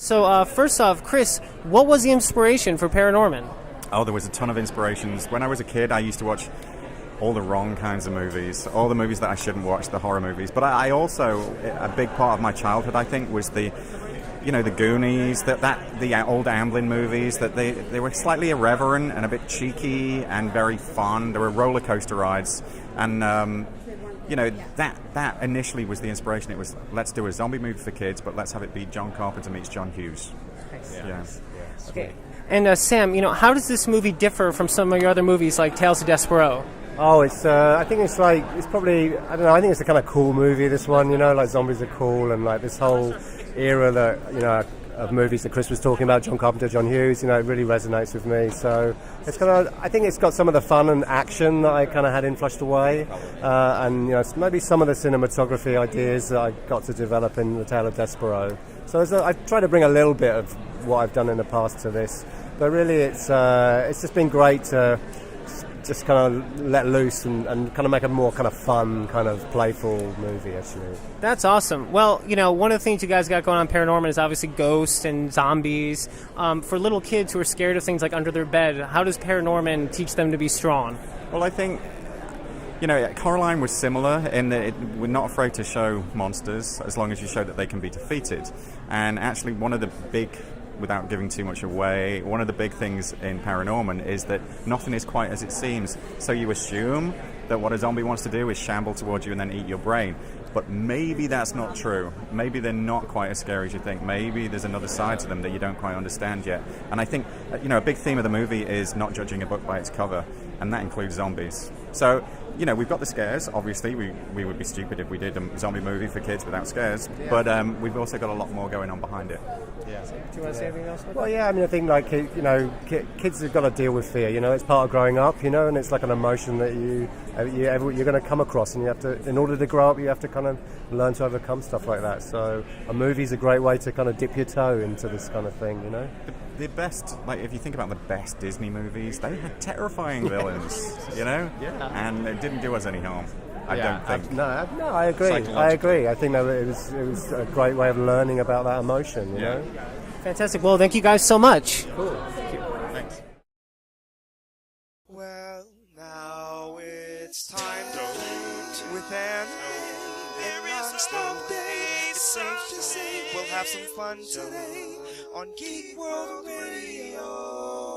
So first off, Chris, what was the inspiration for ParaNorman? Oh, there was a ton of inspirations. When I was a kid, I used to watch all the wrong kinds of movies, all the movies that I shouldn't watch, the horror movies. But I also, a big part of my childhood, I think, was the Goonies, the old Amblin movies, that they were slightly irreverent and a bit cheeky and very fun. They were roller coaster rides. And, that initially was the inspiration. It was, let's do a zombie movie for kids, but let's have it be John Carpenter meets John Hughes. Nice. Yeah. Okay. And Sam, how does this movie differ from some of your other movies like Tales of Despereaux? Oh, I think it's probably, I don't know, I think it's a kind of cool movie, this one, like zombies are cool, and like this whole era that, of movies that Chris was talking about, John Carpenter, John Hughes, it really resonates with me. So it's I think it's got some of the fun and action that I kind of had influshed away, and, maybe some of the cinematography ideas that I got to develop in The Tale of Despereaux. So I try to bring a little bit of what I've done in the past to this, but really it's just been great to just kind of let loose and kind of make a more kind of fun, kind of playful movie, actually. That's awesome. Well, one of the things you guys got going on ParaNorman is obviously ghosts and zombies. For little kids who are scared of things like under their bed, how does ParaNorman teach them to be strong? Well, I think, Coraline was similar in that we're not afraid to show monsters as long as you show that they can be defeated. And actually one of the big, without giving too much away, one of the big things in ParaNorman is that nothing is quite as it seems. So you assume that what a zombie wants to do is shamble towards you and then eat your brain. But maybe that's not true. Maybe they're not quite as scary as you think. Maybe there's another side to them that you don't quite understand yet. And I think, a big theme of the movie is not judging a book by its cover, and that includes zombies. So, we've got the scares. Obviously, we would be stupid if we did a zombie movie for kids without scares. Yeah. But we've also got a lot more going on behind it. Yeah. Do you want to say anything else? Well, yeah. I think kids have got to deal with fear. It's part of growing up. And it's like an emotion that you're going to come across, and you have to, in order to grow up, you have to kind of learn to overcome stuff like that. So a movie's a great way to kind of dip your toe into this kind of thing. The best, if you think about the best Disney movies, they had terrifying villains. Yeah. And it didn't do us any harm. I don't think. No, I agree. I think that it was a great way of learning about that emotion. You know. Fantastic. Well, thank you guys so much. Cool. Thank you. Thanks. Well, now it's time to meet with an day. It's safe to say we'll have some fun today on Geek World Radio.